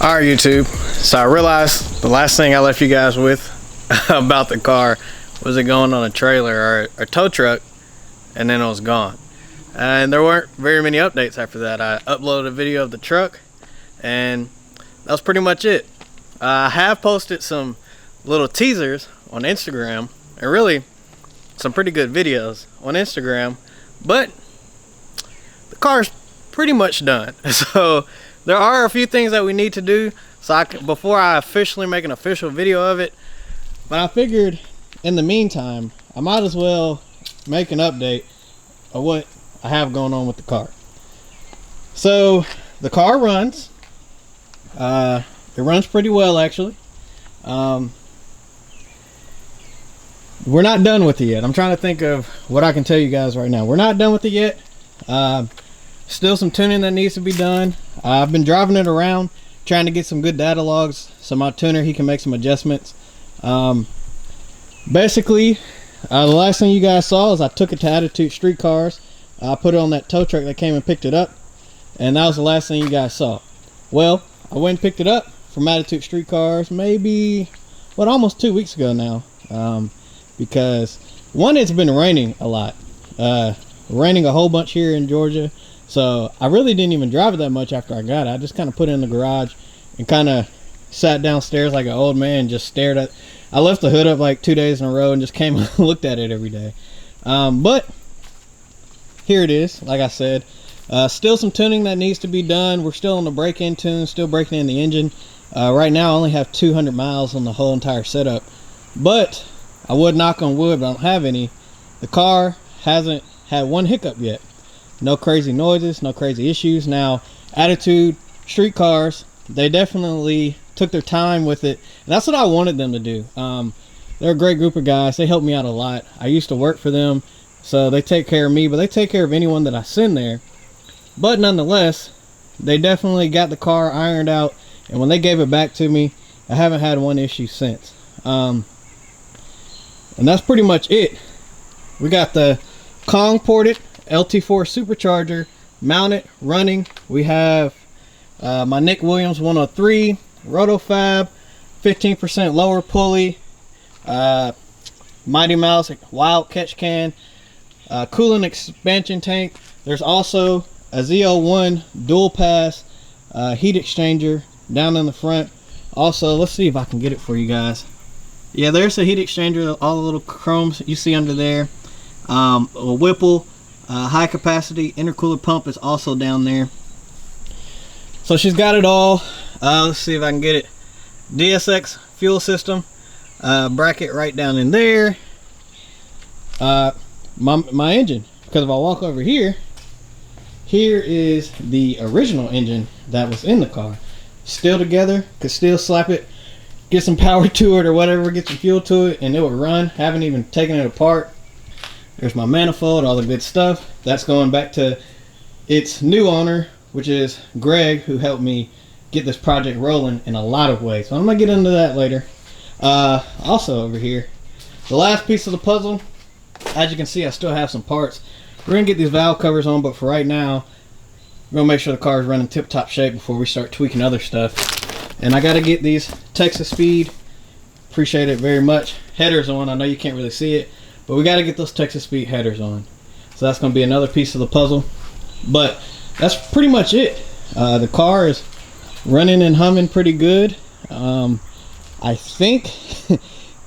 Alright YouTube, so I realized the last thing I left you guys with about the car was it going on a trailer or a tow truck, and then it was gone. And there weren't very many updates after that. I uploaded a video of the truck and that was pretty much it. I have posted some little teasers on Instagram and really some pretty good videos on Instagram, but the car's pretty much done. So there are a few things that we need to do before I officially make an official video of it. But I figured in the meantime, I might as well make an update of what I have going on with the car. So the car runs. It runs pretty well actually. We're not done with it yet. I'm trying to think of what I can tell you guys right now. We're not done with it yet. Still some tuning that needs to be done. I've been driving it around trying to get some good data logs so my tuner he can make some adjustments. Basically the last thing you guys saw is I took it to Attitude Street Cars. I put it on that tow truck that came and picked it up, and that was the last thing you guys saw. Well, I went and picked it up from Attitude Street Cars maybe almost 2 weeks ago now, because one, it's been raining a lot, raining a whole bunch here in Georgia. So I really didn't even drive it that much after I got it. I just kind of put it in the garage and kind of sat downstairs like an old man and just stared at. I left the hood up like 2 days in a row and just came and looked at it every day. But here it is. Like I said, still some tuning that needs to be done. We're still on the break-in tune, still breaking in the engine. Right now I only have 200 miles on the whole entire setup, but I would knock on wood, but I don't have any. The car hasn't had one hiccup yet. No crazy noises, no crazy issues. Now, Attitude Street Cars, they definitely took their time with it. And that's what I wanted them to do. They're a great group of guys. They help me out a lot. I used to work for them, so they take care of me, but they take care of anyone that I send there. But nonetheless, they definitely got the car ironed out, and when they gave it back to me, I haven't had one issue since. And that's pretty much it. We got the Kong ported LT4 Supercharger mounted, running. We have my Nick Williams 103 Rotofab 15% lower pulley, Mighty Mouse Wild Catch Can, coolant expansion tank. There's also a ZL1 dual pass heat exchanger down in the front. Also, let's see if I can get it for you guys. Yeah, there's a heat exchanger, all the little chromes you see under there. A Whipple high capacity intercooler pump is also down there. So she's got it all. Let's see if I can get it. DSX fuel system bracket right down in there. My engine, because if I walk over here, here is the original engine that was in the car, still together. Could still slap it, get some power to it or whatever, get some fuel to it, and it would run. Haven't even taken it apart. There's my manifold, all the good stuff. That's going back to its new owner, which is Greg, who helped me get this project rolling in a lot of ways. So I'm gonna get into that later. Also over here, the last piece of the puzzle, as you can see, I still have some parts. We're gonna get these valve covers on, but for right now, we're gonna make sure the car is running tip-top shape before we start tweaking other stuff. And I gotta get these Texas Speed, appreciate it very much, headers on. I know you can't really see it, but we got to get those Texas Speed headers on. So that's going to be another piece of the puzzle. But that's pretty much it. The car is running and humming pretty good. I think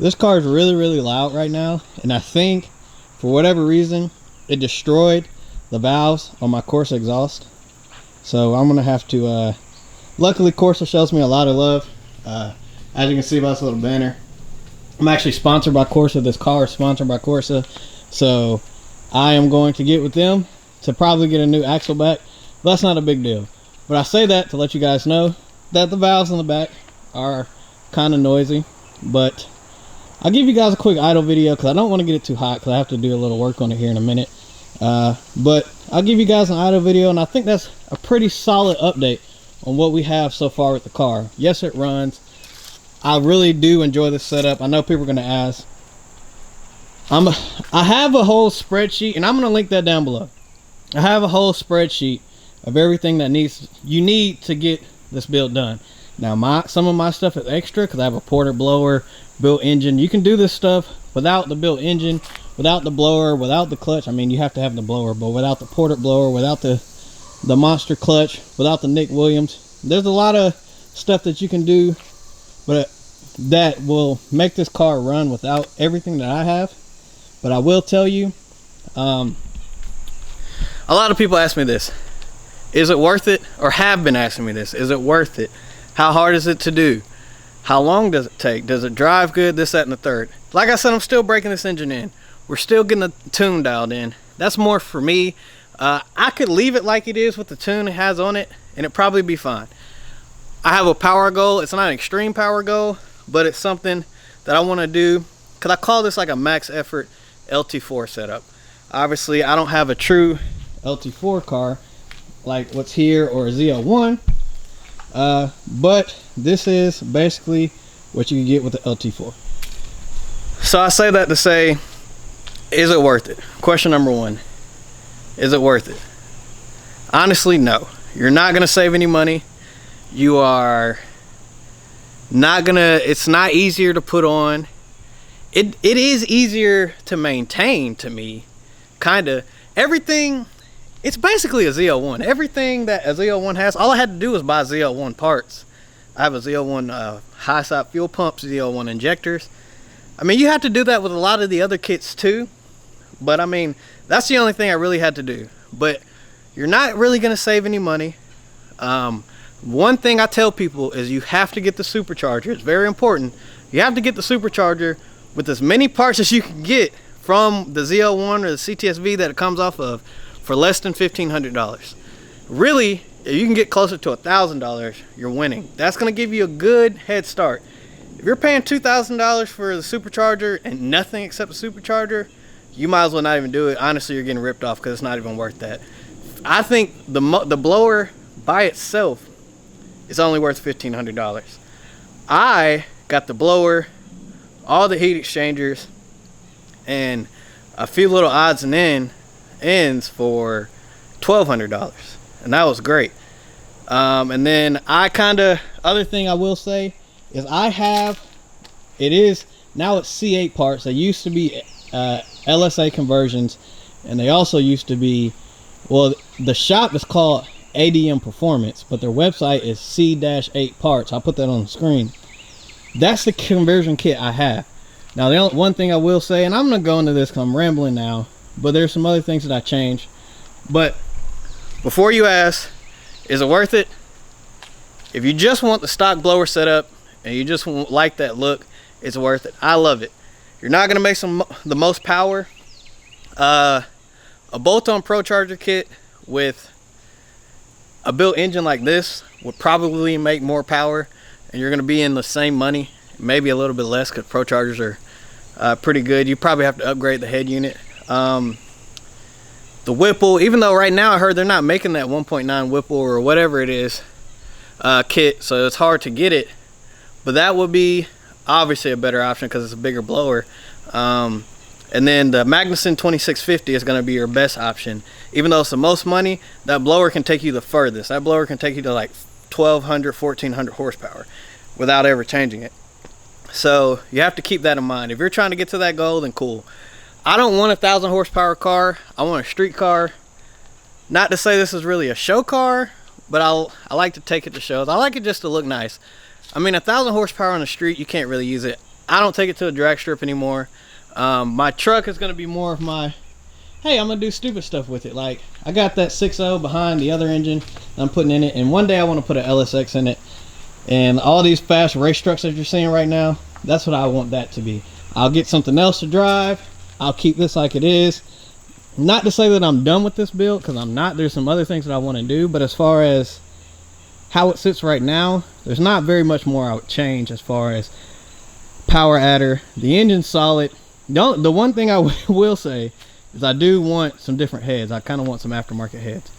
this car is really, really loud right now. And I think for whatever reason, it destroyed the valves on my Corsa exhaust. So I'm going to have to... luckily, Corsa shows me a lot of love. As you can see by this little banner, I'm actually sponsored by Corsa. This car is sponsored by Corsa. So I am going to get with them to probably get a new axle back. But that's not a big deal. But I say that to let you guys know that the valves in the back are kind of noisy. But I'll give you guys a quick idle video because I don't want to get it too hot because I have to do a little work on it here in a minute. But I'll give you guys an idle video, and I think that's a pretty solid update on what we have so far with the car. Yes, it runs. I really do enjoy this setup. I know people are going to ask. I have a whole spreadsheet, and I'm going to link that down below. I have a whole spreadsheet of everything that you need to get this build done. Now some of my stuff is extra because I have a porter blower, built engine. You can do this stuff without the built engine, without the blower, without the clutch. I mean, you have to have the blower, but without the porter blower, without the monster clutch, without the Nick Williams. There's a lot of stuff that you can do, but that will make this car run without everything that I have. But I will tell you, a lot of people ask me this: is it worth it? Or have been asking me this: is it worth it? How hard is it to do? How long does it take? Does it drive good? This, that, and the third. Like I said, I'm still breaking this engine in. We're still getting the tune dialed in. That's more for me. I could leave it like it is with the tune it has on it, and it'd probably be fine. I have a power goal. It's not an extreme power goal, but it's something that I want to do, because I call this like a max effort LT4 setup. Obviously, I don't have a true LT4 car like what's here or a ZL1, but this is basically what you can get with the LT4. So I say that to say, is it worth it? Question number one, is it worth it? Honestly, no. You're not gonna save any money. You are not gonna, it's not easier to put on. It is easier to maintain, to me, kinda. Everything, it's basically a ZL1. Everything that a ZL1 has, all I had to do was buy ZL1 parts. I have a ZL1 high side fuel pump, ZL1 injectors. I mean, you have to do that with a lot of the other kits too, but I mean, that's the only thing I really had to do. But you're not really gonna save any money. One thing I tell people is you have to get the supercharger. It's very important. You have to get the supercharger with as many parts as you can get from the ZL1 or the CTSV that it comes off of for less than $1,500. Really, if you can get closer to $1,000, you're winning. That's going to give you a good head start. If you're paying $2,000 for the supercharger and nothing except a supercharger, you might as well not even do it. Honestly, you're getting ripped off because it's not even worth that. I think the blower by itself is only worth $1,500. I got the blower, all the heat exchangers, and a few little odds and ends for $1,200, and that was great. And then other thing I will say is it is now it's C8 parts. They used to be LSA conversions, and they also used to be, well, the shop is called ADM Performance, but their website is C-8 parts. I'll put that on the screen. That's the conversion kit I have. Now, the only one thing I will say, and I'm going to go into this because I'm rambling now, but there's some other things that I changed. But before you ask, is it worth it? If you just want the stock blower setup and you just like that look, it's worth it. I love it. You're not going to make the most power. A bolt-on Pro Charger kit with a built engine like this would probably make more power, and you're going to be in the same money, maybe a little bit less, because Pro Chargers are pretty good. You probably have to upgrade the head unit. The Whipple, even though right now I heard they're not making that 1.9 Whipple or whatever it is kit, so it's hard to get it, but that would be obviously a better option because it's a bigger blower. And then the Magnuson 2650 is going to be your best option. Even though it's the most money, that blower can take you the furthest. That blower can take you to like 1,200, 1,400 horsepower without ever changing it. So you have to keep that in mind. If you're trying to get to that goal, then cool. I don't want a 1,000 horsepower car. I want a street car. Not to say this is really a show car, but I like to take it to shows. I like it just to look nice. I mean, 1,000 horsepower on the street, you can't really use it. I don't take it to a drag strip anymore. My truck is going to be more of my, hey, I'm going to do stupid stuff with it. Like, I got that 6.0 behind the other engine I'm putting in it, and one day I want to put an LSX in it. And all these fast race trucks that you're seeing right now, that's what I want that to be. I'll get something else to drive. I'll keep this like it is. Not to say that I'm done with this build, because I'm not. There's some other things that I want to do, but as far as how it sits right now, there's not very much more I would change as far as power adder. The engine's solid. The one thing I will say is I do want some different heads. I kind of want some aftermarket heads.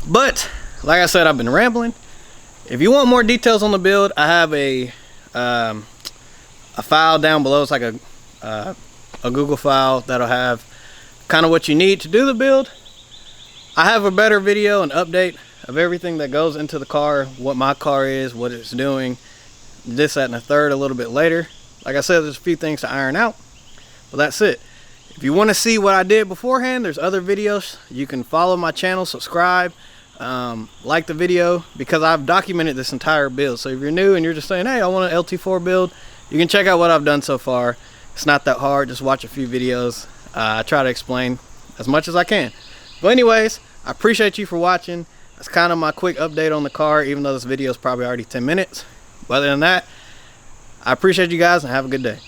But like I said, I've been rambling. If you want more details on the build, I have a file down below. It's like a Google file that'll have kind of what you need to do the build. I have a better video and update of everything that goes into the car, what my car is, what it's doing, this, that, and the third a little bit later. Like I said, there's a few things to iron out, but that's it. If you want to see what I did beforehand, there's other videos. You can follow my channel, subscribe, like the video, because I've documented this entire build. So if you're new and you're just saying, hey, I want an LT4 build, you can check out what I've done so far. It's not that hard. Just watch a few videos. I try to explain as much as I can. But anyways, I appreciate you for watching. That's kind of my quick update on the car, even though this video is probably already 10 minutes. But other than that, I appreciate you guys and have a good day.